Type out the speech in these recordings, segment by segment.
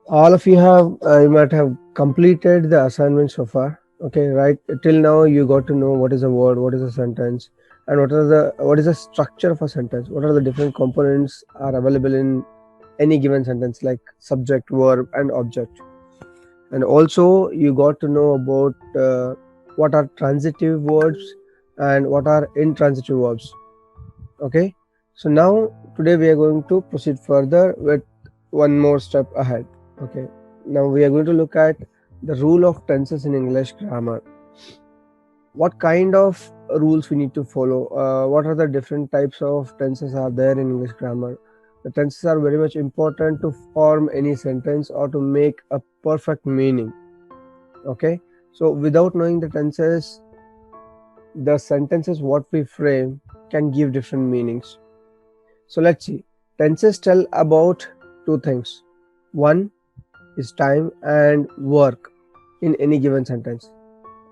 All of you have you might have completed the assignment so far. Okay, right till now you got to know what is a word, what is a sentence, and what is the structure of a sentence, what are the different components are available in any given sentence, like subject, verb, and object. And also you got to know about what are transitive verbs and what are intransitive verbs. Okay, so now today we are going to proceed further with one more step ahead. Okay, now we are going to look at the rule of tenses in English grammar. What kind of rules we need to follow, what are the different types of tenses are there in English grammar. The tenses are very much important to form any sentence or to make a perfect meaning. Okay, so without knowing the tenses, the sentences what we frame can give different meanings. So let's see. Tenses tell about two things. One is time and work in any given sentence.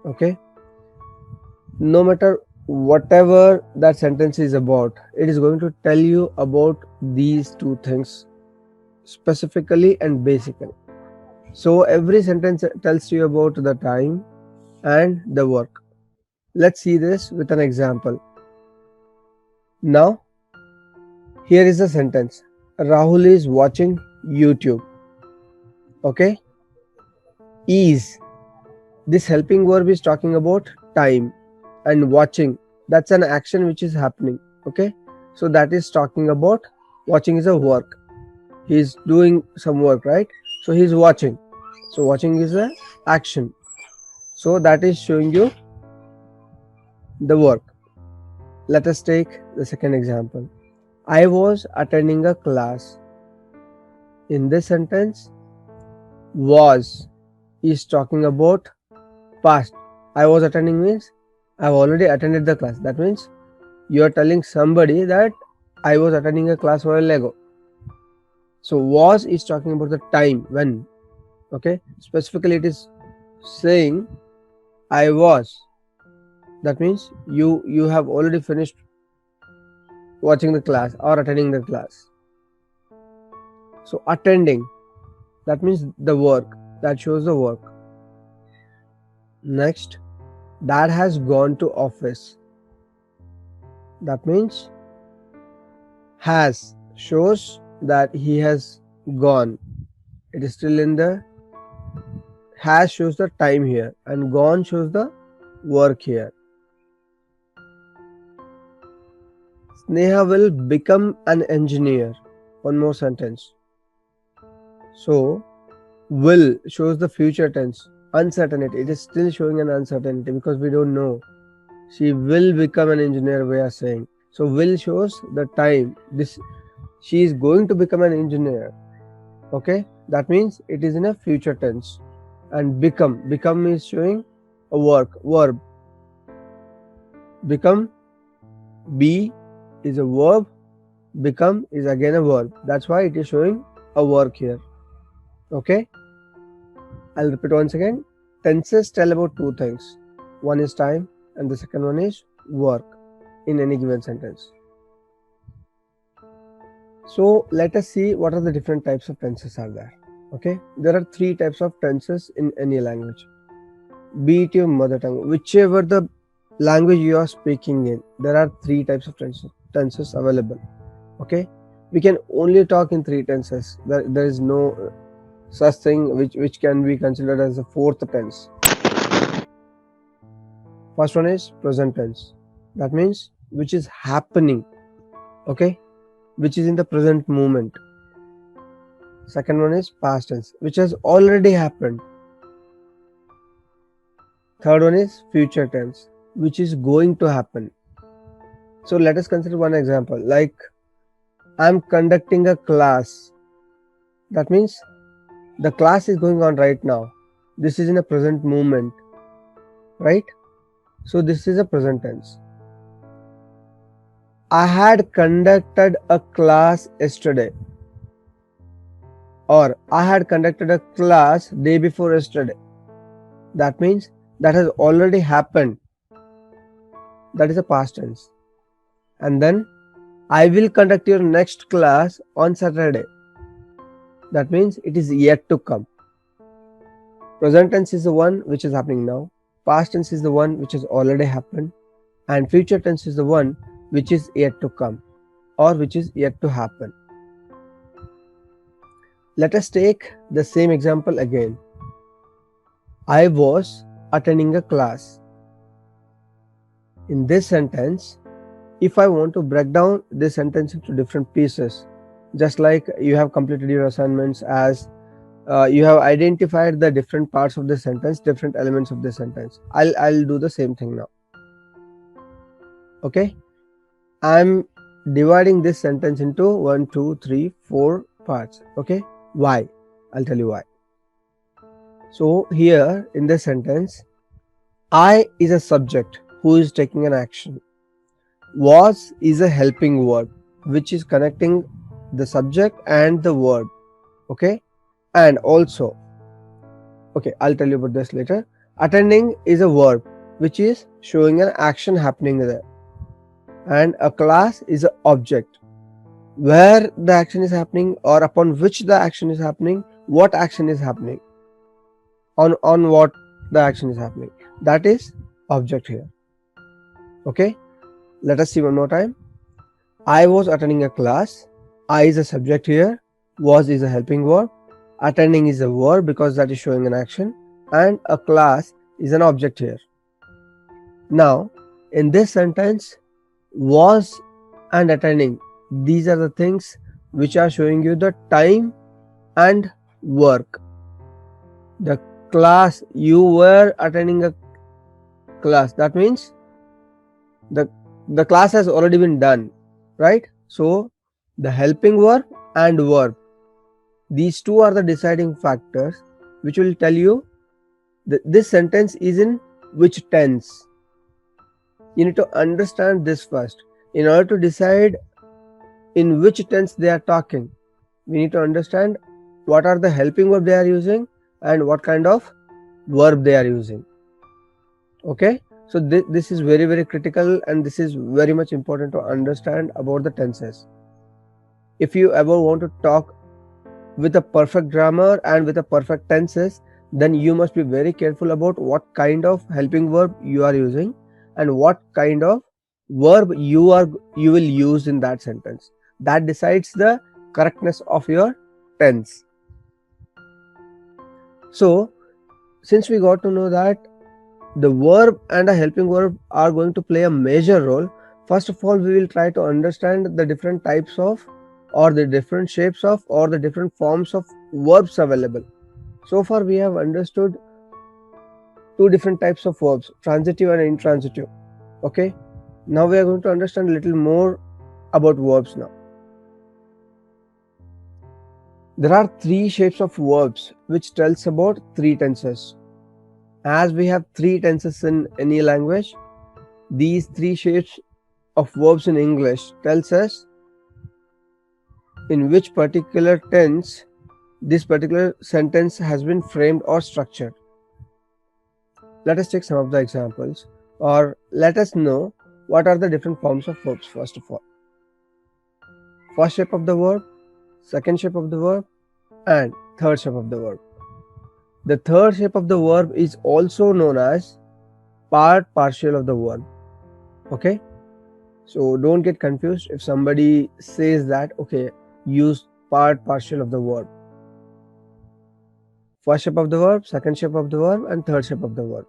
Okay, no matter whatever that sentence is about, it is going to tell you about these two things specifically and basically. So every sentence tells you about the time and the work. Let's see this with an example. Now, here is a sentence. Rahul is watching YouTube. Okay, is, this helping verb is talking about time, and watching, that's an action which is happening. Okay, so that is talking about, watching is a work, he's doing some work, right? So he's watching, so watching is a action, so that is showing you the work. Let us take the second example. I was attending a class. In this sentence, was is talking about past. I was attending means I've already attended the class. That means you are telling somebody that I was attending a class a while ago. So was is talking about the time, when. Okay, specifically it is saying I was. That means you have already finished watching the class or attending the class. So attending, that means the work, that shows the work. Next, dad has gone to office. That means has shows that he has gone. It is still in the, has shows the time here and gone shows the work here. Sneha will become an engineer. One more sentence. So will shows the future tense. Uncertainty, it is still showing an uncertainty because we don't know. She will become an engineer, we are saying. So will shows the time. This, she is going to become an engineer. Okay, that means it is in a future tense. And become is showing a work, verb. Become, be is a verb, become is again a verb. That's why it is showing a work here. Okay, I'll repeat once again. Tenses tell about two things. One is time and the second one is work in any given sentence. So let us see what are the different types of tenses are there. Okay, there are three types of tenses in any language. Be it your mother tongue, whichever the language you are speaking in, there are three types of tenses available. Okay, we can only talk in three tenses. There is no such thing which can be considered as a fourth tense. First one is present tense. That means which is happening. Okay, which is in the present moment. Second one is past tense, which has already happened. Third one is future tense, which is going to happen. So let us consider one example, like I'm conducting a class. That means the class is going on right now. This is in a present moment, right? So this is a present tense. I had conducted a class yesterday, or I had conducted a class day before yesterday. That means that has already happened. That is a past tense. And then I will conduct your next class on Saturday. That means it is yet to come. Present tense is the one which is happening now. Past tense is the one which has already happened. And future tense is the one which is yet to come or which is yet to happen. Let us take the same example again. I was attending a class. In this sentence, if I want to break down this sentence into different pieces, just like you have completed your assignments as you have identified the different parts of the sentence, different elements of the sentence. I'll do the same thing now. Okay, I'm dividing this sentence into 1, 2, 3, 4 parts. Okay, why? I'll tell you why. So here in this sentence, I is a subject who is taking an action. Was is a helping verb which is connecting the subject and the verb. Okay, and also, okay, I'll tell you about this later. Attending is a verb which is showing an action happening there, and a class is an object where the action is happening or upon which the action is happening, what action is happening, on what the action is happening. That is object here. Okay, let us see one more time. I was attending a class. I is a subject here. Was is a helping verb. Attending is a verb because that is showing an action, and a class is an object here. Now, in this sentence, was and attending, these are the things which are showing you the time and work. The class, you were attending a class, that means the class has already been done, right? So the helping verb and verb, these two are the deciding factors which will tell you that this sentence is in which tense. You need to understand this first. In order to decide in which tense they are talking, we need to understand what are the helping verb they are using and what kind of verb they are using. Okay, so this is very, very critical, and this is very much important to understand about the tenses. If you ever want to talk with a perfect grammar and with a perfect tenses, then you must be very careful about what kind of helping verb you are using and what kind of verb you will use in that sentence. That decides the correctness of your tense. So since we got to know that the verb and a helping verb are going to play a major role, first of all we will try to understand the different types of, or the different shapes of, or the different forms of verbs available. So far we have understood two different types of verbs, transitive and intransitive. Okay, now we are going to understand a little more about verbs now. There are three shapes of verbs which tells about three tenses. As we have three tenses in any language, these three shapes of verbs in English tells us in which particular tense this particular sentence has been framed or structured. Let us take some of the examples, or let us know what are the different forms of verbs first of all. First shape of the verb, second shape of the verb, and third shape of the verb. The third shape of the verb is also known as part partial of the verb. Okay, so don't get confused if somebody says that, okay, use part partial of the verb. First shape of the verb, second shape of the verb, and third shape of the verb.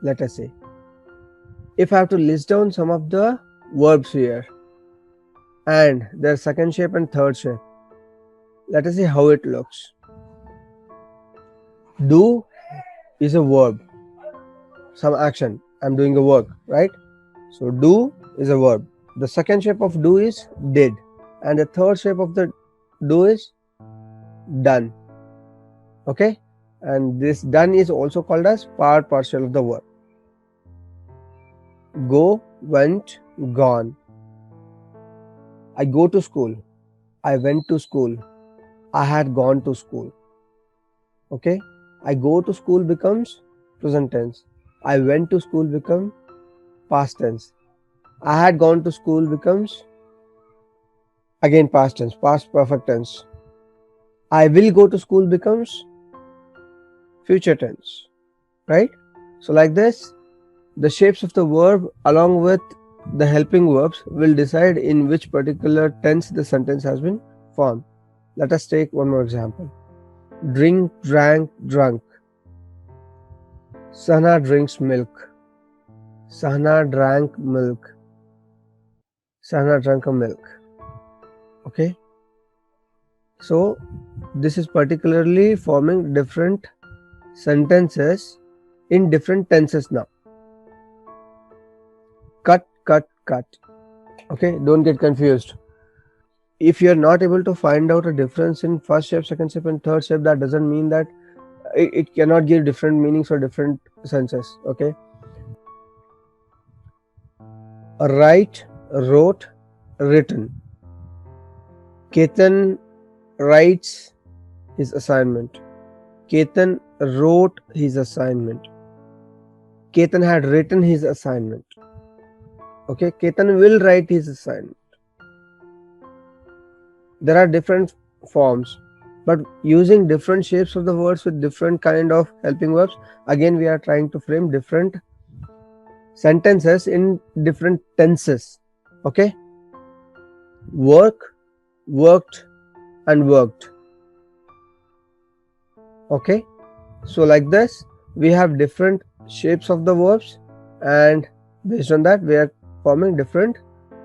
Let us see. If I have to list down some of the verbs here and their second shape and third shape, let us see how it looks. Do is a verb, some action. I'm doing a work, right? So do is a verb. The second shape of do is did, and the third shape of the do is done. Okay, and this done is also called as part partial of the verb. Go, went, gone. I go to school. I went to school. I had gone to school. Okay, I go to school becomes present tense. I went to school becomes past tense. I had gone to school becomes again past tense, past perfect tense. I will go to school becomes future tense, right? So like this, the shapes of the verb along with the helping verbs will decide in which particular tense the sentence has been formed. Let us take one more example. Drink, drank, drunk. Sahna drinks milk. Sahna drank milk. Sahna drank a milk. Okay. So this is particularly forming different sentences in different tenses now. Cut, cut, cut. Okay, don't get confused. If you're not able to find out a difference in first shape, second shape, and third shape, that doesn't mean that it cannot give different meanings for different senses. Okay. Write, wrote, written. Ketan writes his assignment. Ketan wrote his assignment. Ketan had written his assignment. Okay, Ketan will write his assignment. There are different forms, but using different shapes of the words with different kind of helping verbs, again we are trying to frame different sentences in different tenses. Okay, work, worked, and worked. Okay, so like this we have different shapes of the verbs, and based on that we are forming different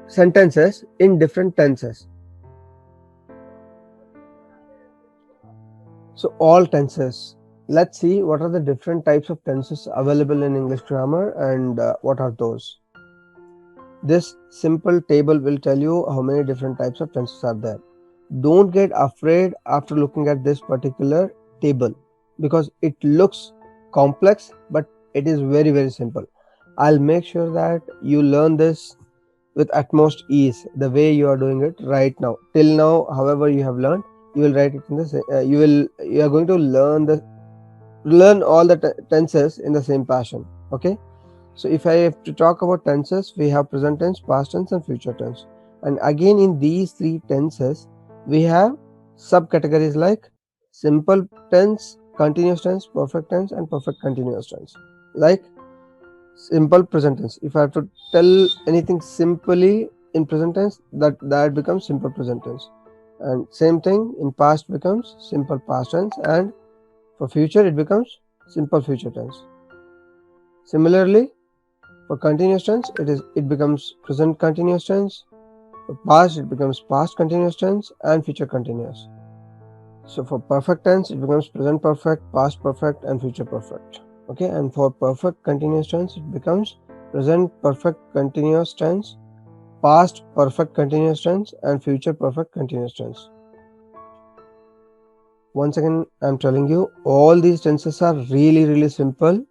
sentences in different tenses. So all tenses. Let's see what are the different types of tenses available in English grammar and what are those. This simple table will tell you how many different types of tenses are there. Don't get afraid after looking at this particular table because it looks complex, but it is very, very simple. I'll make sure that you learn this with utmost ease the way you are doing it right now. Till now, however you have learned, you will write it in this. You are going to learn all the tenses in the same passion. Okay. So if I have to talk about tenses, we have present tense, past tense, and future tense. And again, in these three tenses, we have subcategories like simple tense, continuous tense, perfect tense, and perfect continuous tense. Like simple present tense. If I have to tell anything simply in present tense, that becomes simple present tense. And same thing in past becomes simple past tense, and for future it becomes simple future tense. Similarly, for continuous tense, it becomes present continuous tense. For past, it becomes past continuous tense and future continuous. So for perfect tense, it becomes present perfect, past perfect, and future perfect. Okay, and for perfect continuous tense, it becomes present perfect continuous tense, past perfect continuous tense, and future perfect continuous tense. Once again, I'm telling you, all these tenses are really, really simple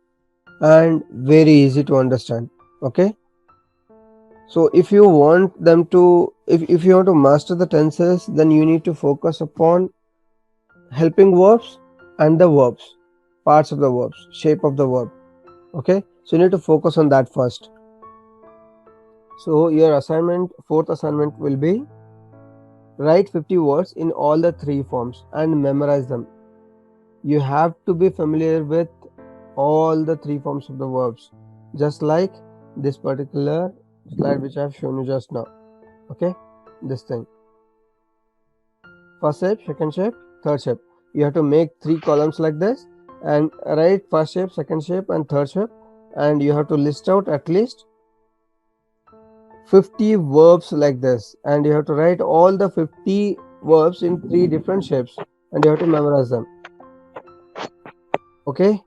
and very easy to understand. Okay. So if you want them to, if you want to master the tenses, then you need to focus upon helping verbs and the verbs, parts of the verbs, shape of the verb. Okay, so you need to focus on that first. So your assignment, fourth assignment will be write 50 words in all the three forms and memorize them. You have to be familiar with all the three forms of the verbs, just like this particular slide which I have shown you just now. Okay, this thing. First shape, second shape, third shape. You have to make 3 columns like this and write first shape, second shape, and third shape, and you have to list out at least 50 verbs like this, and you have to write all the 50 verbs in 3 different shapes, and you have to memorize them. Okay,